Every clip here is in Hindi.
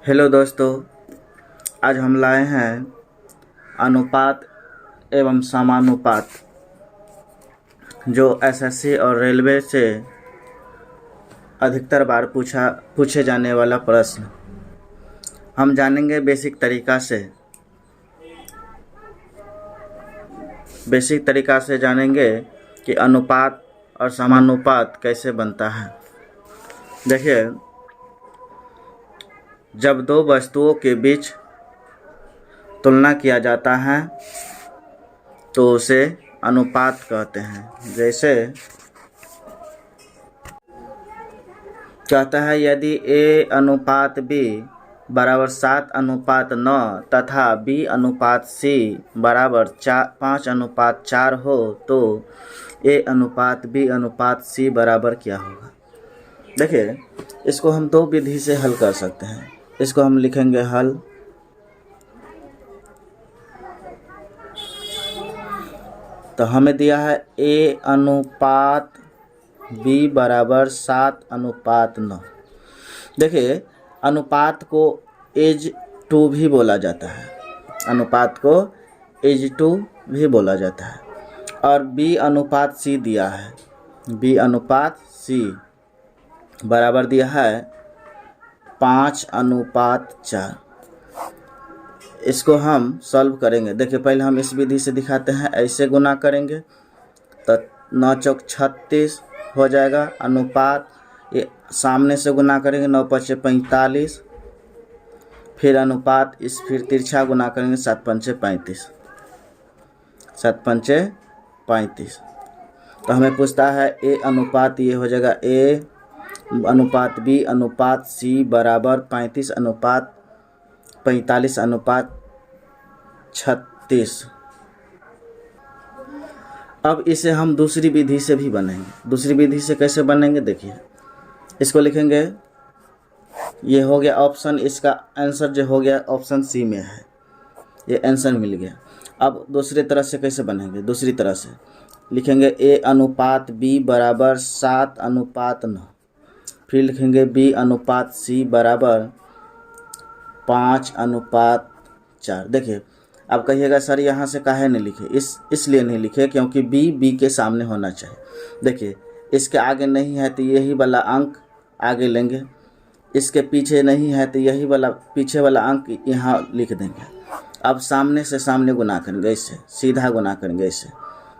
हेलो दोस्तों, आज हम लाए हैं अनुपात एवं समानुपात, जो एसएससी और रेलवे से अधिकतर बार पूछे जाने वाला प्रश्न। हम जानेंगे बेसिक तरीका से जानेंगे कि अनुपात और समानुपात कैसे बनता है। देखिए, जब दो वस्तुओं के बीच तुलना किया जाता है तो उसे अनुपात कहते हैं। जैसे कहता है, यदि A अनुपात B बराबर 7:9 तथा B अनुपात C बराबर 5:4 हो तो A अनुपात B अनुपात C बराबर क्या होगा। देखिए, इसको हम दो विधि से हल कर सकते हैं। इसको हम लिखेंगे हल। तो हमें दिया है A अनुपात B बराबर 7:9। देखिए, अनुपात को एज टू भी बोला जाता है, अनुपात को एज टू भी बोला जाता है। और B अनुपात C दिया है, B अनुपात C बराबर दिया है 5:4। इसको हम सॉल्व करेंगे। देखिए, पहले हम इस विधि से दिखाते हैं। ऐसे गुना करेंगे तो 9 चौक 36 हो जाएगा। अनुपात ये सामने से गुना करेंगे, 9 पचे 45। फिर अनुपात फिर तिरछा गुना करेंगे, 7 पंचे 35, 7 पंचे 35। तो हमें पूछता है A अनुपात, ये हो जाएगा A अनुपात B अनुपात C बराबर 45:45:36। अब इसे हम दूसरी विधि से भी बनेंगे। दूसरी विधि से कैसे बनेंगे, देखिए, इसको लिखेंगे। ये हो गया ऑप्शन, इसका आंसर जो हो गया ऑप्शन C में है, ये आंसर मिल गया। अब दूसरी तरह से कैसे बनेंगे, दूसरी तरह से लिखेंगे A अनुपात B बराबर 7:9। फिर लिखेंगे B अनुपात C बराबर 5:4। देखिए, अब कहिएगा सर यहाँ से काहे नहीं लिखे। इसलिए नहीं लिखे क्योंकि B के सामने होना चाहिए। देखिए, इसके आगे नहीं है तो यही वाला अंक आगे लेंगे, इसके पीछे नहीं है तो यही वाला पीछे वाला अंक यहाँ लिख देंगे। अब सामने से सामने गुना करेंगे, इससे सीधा गुना करेंगे इससे।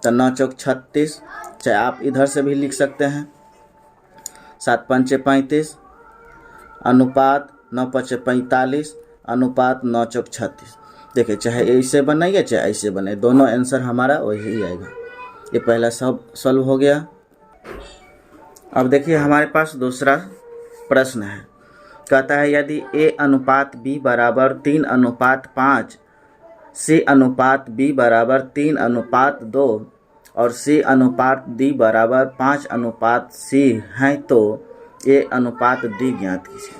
तो 9 चौक 36, चाहे आप इधर से भी लिख सकते हैं, 7 पंचे 35 अनुपात 9 पचे 45 अनुपात 9 चौक 36। देखिए, चाहे ऐसे बनाइए चाहे ऐसे बनाइए, दोनों आंसर हमारा वही आएगा। ये पहला सब सॉल्व हो गया। अब देखिए, हमारे पास दूसरा प्रश्न है। कहता है, यदि A अनुपात B बराबर 3:5, C अनुपात B बराबर 3:2 और C अनुपात D बराबर 5:C है तो A अनुपात D ज्ञात कीजिए।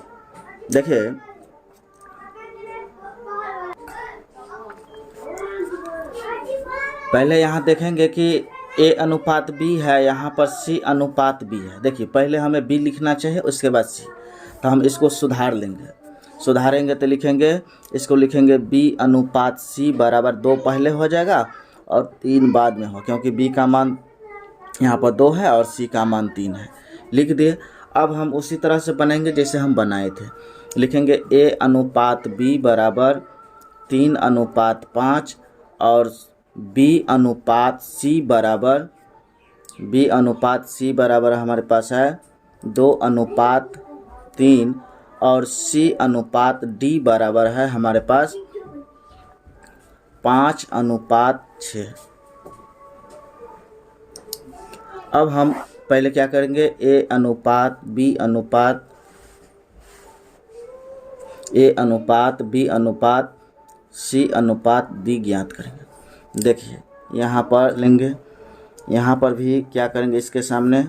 देखिए, पहले यहाँ देखेंगे कि A अनुपात B है, यहाँ पर C अनुपात B है। देखिए, पहले हमें B लिखना चाहिए, उसके बाद C। तो हम इसको सुधारेंगे तो लिखेंगे, इसको लिखेंगे B अनुपात C बराबर 2 पहले हो जाएगा और 3 बाद में हो, क्योंकि B का मान यहाँ पर 2 है और C का मान 3 है। लिख दिए। अब हम उसी तरह से बनेंगे जैसे हम बनाए थे। लिखेंगे A अनुपात B बराबर 3:5 और B अनुपात C बराबर हमारे पास है 2:3 और C अनुपात D बराबर है हमारे पास 5:6। अब हम पहले क्या करेंगे, A अनुपात B अनुपात B अनुपात C अनुपात D ज्ञात करेंगे। देखिए, यहाँ पर लेंगे, यहाँ पर भी क्या करेंगे, इसके सामने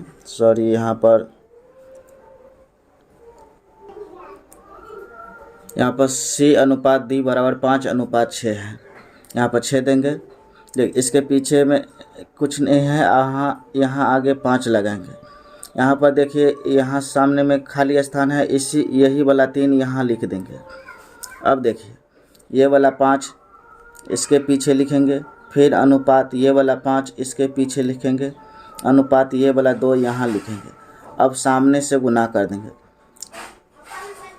यहाँ पर C अनुपात D बराबर 5:6 है। यहाँ पर 6 देंगे। देखिए, इसके पीछे में कुछ नहीं है, यहाँ आगे 5 लगाएंगे। यहाँ पर देखिए, यहाँ सामने में खाली स्थान है, यही वाला 3 यहाँ लिख देंगे। अब देखिए ये वाला 5 इसके पीछे लिखेंगे, फिर अनुपात ये वाला 5 इसके पीछे लिखेंगे, अनुपात ये वाला 2 यहाँ लिखेंगे। अब सामने से गुना कर देंगे,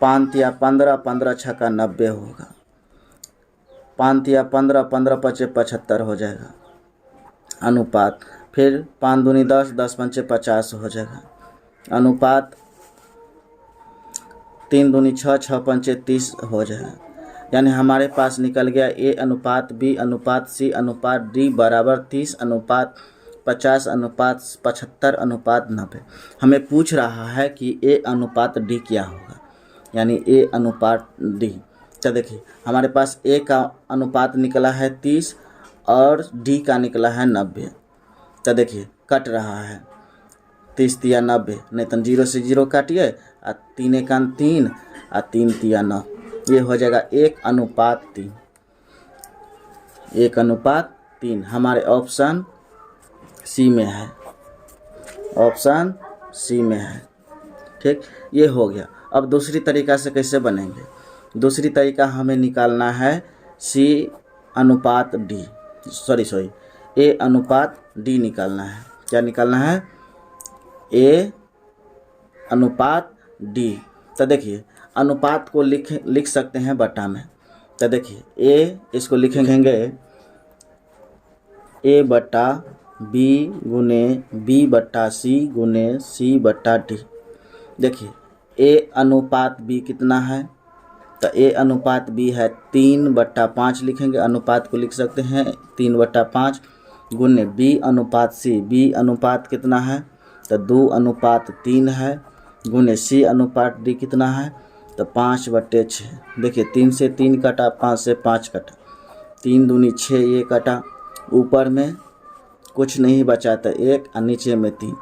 5 या 15, 15 छक्का 90 होगा, 5 या 15, 15 पचे 75 हो जाएगा अनुपात, फिर 5 दूनी 10, 10 पंचे 50 हो जाएगा अनुपात, 3 दूनी 6, 6 पंचे 30 हो जाएगा। यानी हमारे पास निकल गया A अनुपात B अनुपात C अनुपात D बराबर 30 अनुपात 50 अनुपात 75 अनुपात 90। हमें पूछ रहा है कि A अनुपात D क्या होगा, यानी A अनुपात D। तो देखिए हमारे पास A का अनुपात निकला है 30 और D का निकला है 90। तो देखिए कट रहा है 30 तिया 90, नहीं तो 0 से 0 काटिए, 3 एकान 3 और 3 तिया 9, ये हो जाएगा 1 अनुपात 3। 1 अनुपात 3 हमारे ऑप्शन सी में है, ऑप्शन सी में है। ठीक, ये हो गया। अब दूसरी तरीका से कैसे बनेंगे, दूसरी तरीका हमें निकालना है सी अनुपात डी, सॉरी ए अनुपात डी निकालना है। क्या निकालना है, ए अनुपात डी। तो देखिए अनुपात को लिख सकते हैं बटा में। तो देखिए ए इसको लिखेंगे ए बटा बी गुने बी बटा सी गुने सी बटा डी। देखिए ए अनुपात बी कितना है, तो ए अनुपात बी है 3/5 लिखेंगे, अनुपात को लिख सकते हैं 3/5 गुने बी अनुपात सी, बी अनुपात कितना है तो 2/3 है, गुने सी अनुपात डी कितना है तो 5/6। देखिए 3 से 3 कटा, 5 से 5 कटा, 3 दूनी 6, ये कटा, ऊपर में कुछ नहीं बचा तो 1 और नीचे में 3।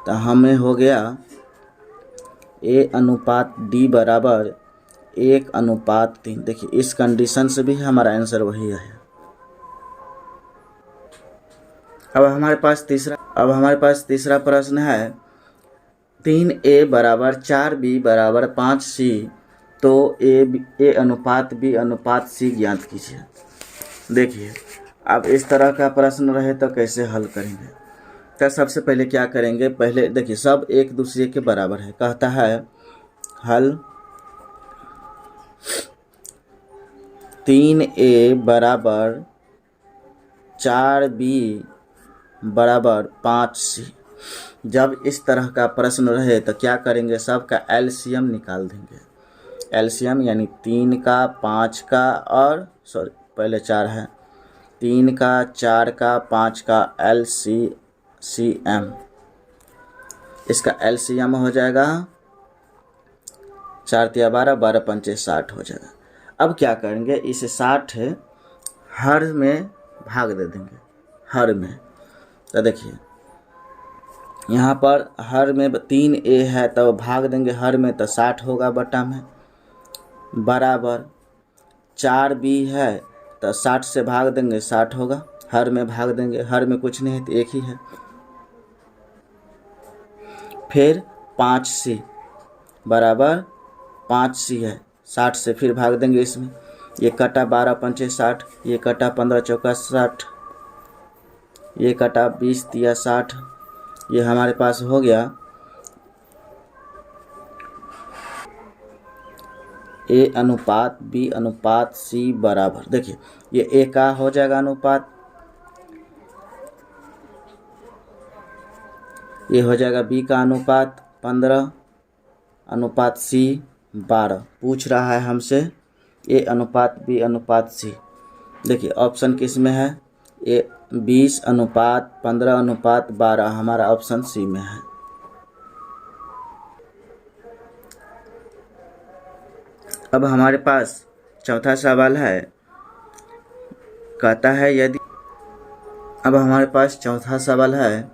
तो हमें हो गया ए अनुपात डी बराबर 1/3। देखिए इस कंडीशन से भी हमारा आंसर वही है। अब हमारे पास तीसरा प्रश्न है 3a बराबर 4b बराबर 5c, तो ए अनुपात बी अनुपात सी ज्ञात कीजिए। देखिए अब इस तरह का प्रश्न रहे तो कैसे हल करेंगे। तो सबसे पहले क्या करेंगे, पहले देखिए सब एक दूसरे के बराबर है, कहता है हल 3a बराबर 4b बराबर 5c। जब इस तरह का प्रश्न रहे तो क्या करेंगे, सब का एलसीएम निकाल देंगे। एलसीएम यानी 3 का 5 का और पहले 4 है, 3 का 4 का 5 का एलसीएम। इसका एलसीएम हो जाएगा 4 तिया 12, 12 पंचे 60 हो जाएगा। अब क्या करेंगे, इसे 60 हर में भाग दे देंगे, हर में। तो देखिए यहाँ पर हर में 3a है तो भाग देंगे हर में तो 60 होगा बटा में, बराबर 4b है तो 60 से भाग देंगे 60 होगा, हर में भाग देंगे, हर में कुछ नहीं है तो एक ही है। फिर 5c बराबर 5c है, 60 से फिर भाग देंगे इसमें, ये कटा 12 पंचे 60, ये कटा 15 चौका 60, ये कटा 20 तिया 60, ये हमारे पास हो गया ए अनुपात बी अनुपात सी बराबर। देखिए ये ए का हो जाएगा अनुपात, ये हो जाएगा बी का अनुपात 15 अनुपात सी 12। पूछ रहा है हमसे ए अनुपात बी अनुपात सी। देखिए ऑप्शन किस में है, ए 20 अनुपात 15 अनुपात 12 हमारा ऑप्शन सी में है। अब हमारे पास चौथा सवाल है, कहता है यदि, अब हमारे पास चौथा सवाल है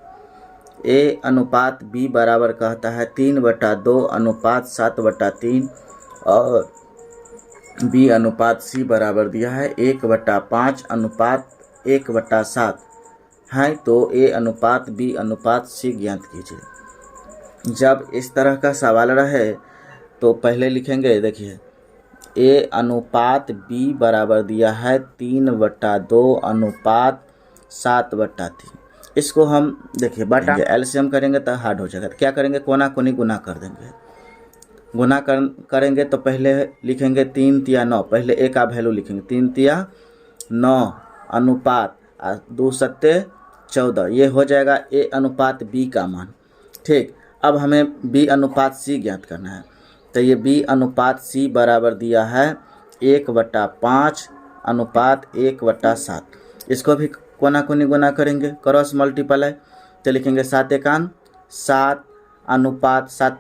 ए अनुपात बी बराबर कहता है 3/2 अनुपात 7/3 और बी अनुपात सी बराबर दिया है 1/5 अनुपात 1/7 है, तो ए अनुपात बी अनुपात सी ज्ञात कीजिए। जब इस तरह का सवाल रहे तो पहले लिखेंगे, देखिए ए अनुपात बी बराबर दिया है 3/2 अनुपात 7/3। इसको हम देखिए बटा एलसीएम करेंगे तो हार्ड हो जाएगा। क्या करेंगे, कोना कोनी गुना कर देंगे। गुना करेंगे तो पहले लिखेंगे 3 तिया 9, पहले ए का वैल्यू लिखेंगे 3 तिया 9 अनुपात 2 सत्ते 14, ये हो जाएगा ए अनुपात बी का मान। ठीक, अब हमें बी अनुपात सी ज्ञात करना है, तो ये बी अनुपात सी बराबर दिया है 1/5 अनुपात 1/7। इसको भी कोना कोनी गुना करेंगे, क्रॉस मल्टीप्लाई, तो लिखेंगे 7 एकान 7 अनुपात 7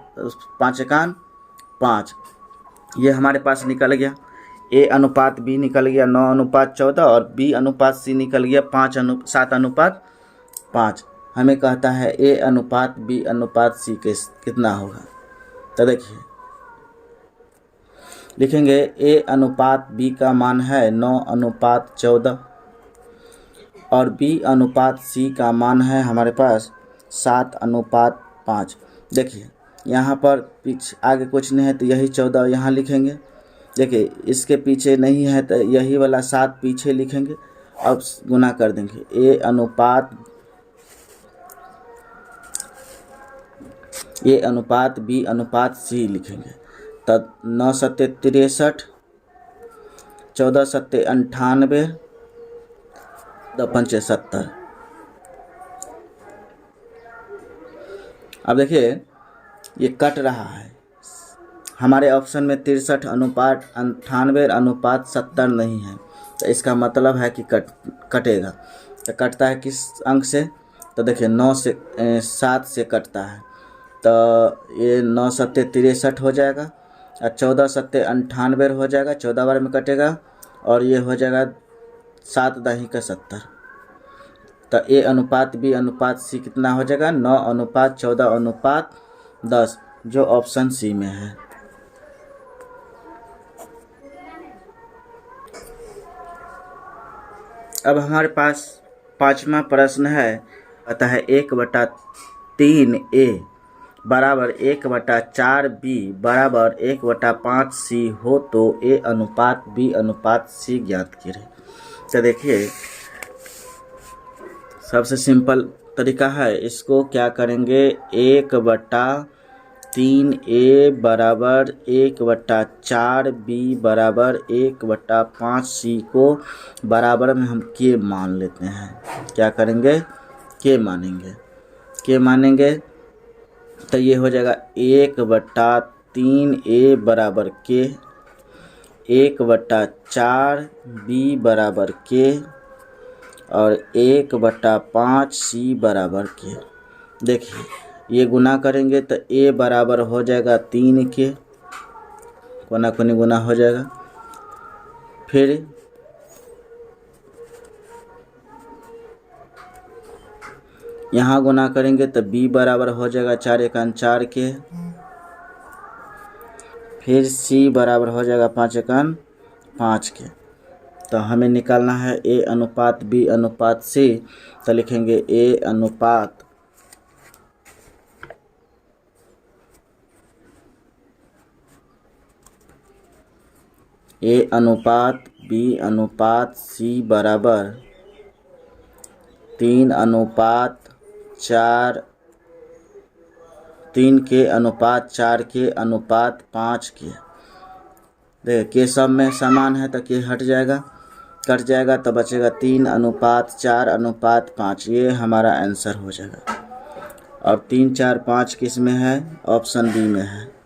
5 एकान 5। ये हमारे पास निकल गया। ए अनुपात बी निकल गया 9 अनुपात 14 और बी अनुपात सी निकल गया 7 अनुपात 5। हमें कहता है ए अनुपात बी अनुपात सी के कितना होगा, तो देखिए लिखेंगे ए अनुपात बी का मान है 9 अनुपात 14 और बी अनुपात सी का मान है हमारे पास 7 अनुपात 5। देखिए यहाँ पर पीछे आगे कुछ नहीं है तो यही 14 यहाँ लिखेंगे। देखिए इसके पीछे नहीं है तो यही वाला 7 पीछे लिखेंगे। अब गुना कर देंगे ए अनुपात बी अनुपात सी लिखेंगे, तब 9 सत्ते 63, 14 सत्ते 98, 5 70। अब देखिए ये कट रहा है, हमारे ऑप्शन में 63 अनुपात 98 अनुपात 70 नहीं है, तो इसका मतलब है कि कटेगा। तो कटता है किस अंक से, तो देखिए 9 से 7 से कटता है, तो ये 9 सत्ते 63 हो जाएगा और 14 सत्ते 98 हो जाएगा, 14 बार में कटेगा और ये हो जाएगा 7 दाही का 70। तो ए अनुपात बी अनुपात सी कितना हो जाएगा 9 अनुपात 14 अनुपात 10, जो ऑप्शन सी में है। अब हमारे पास 5वां प्रश्न है, कहता है 1/3 ए बराबर 1/4 बी बराबर 1/5 सी हो तो ए अनुपात बी अनुपात सी ज्ञात करें। तो देखिए सबसे सिंपल तरीका है, इसको क्या करेंगे 1/3 ए बराबर 1/4 बी बराबर 1/5 सी को बराबर में हम के मान लेते हैं। क्या करेंगे, के मानेंगे तो ये हो जाएगा 1/3 ए बराबर के, 1/4 बी बराबर के और 1/5 सी बराबर के। देखिए ये गुना करेंगे तो ए बराबर हो जाएगा 3 के, कोना कोनी गुना हो जाएगा। फिर यहाँ गुना करेंगे तो बी बराबर हो जाएगा 4 एकान 4 के, फिर सी बराबर हो जाएगा 5 एकान 5 के। तो हमें निकालना है ए अनुपात बी अनुपात सी, तो लिखेंगे ए अनुपात बी अनुपात सी बराबर 3 के अनुपात 4 के अनुपात 5 के। देखिए के सब में समान है तो के हट जाएगा, कट जाएगा तो बचेगा 3 अनुपात 4 अनुपात 5, ये हमारा आंसर हो जाएगा। और 3 4 5 किस में है, ऑप्शन बी में है।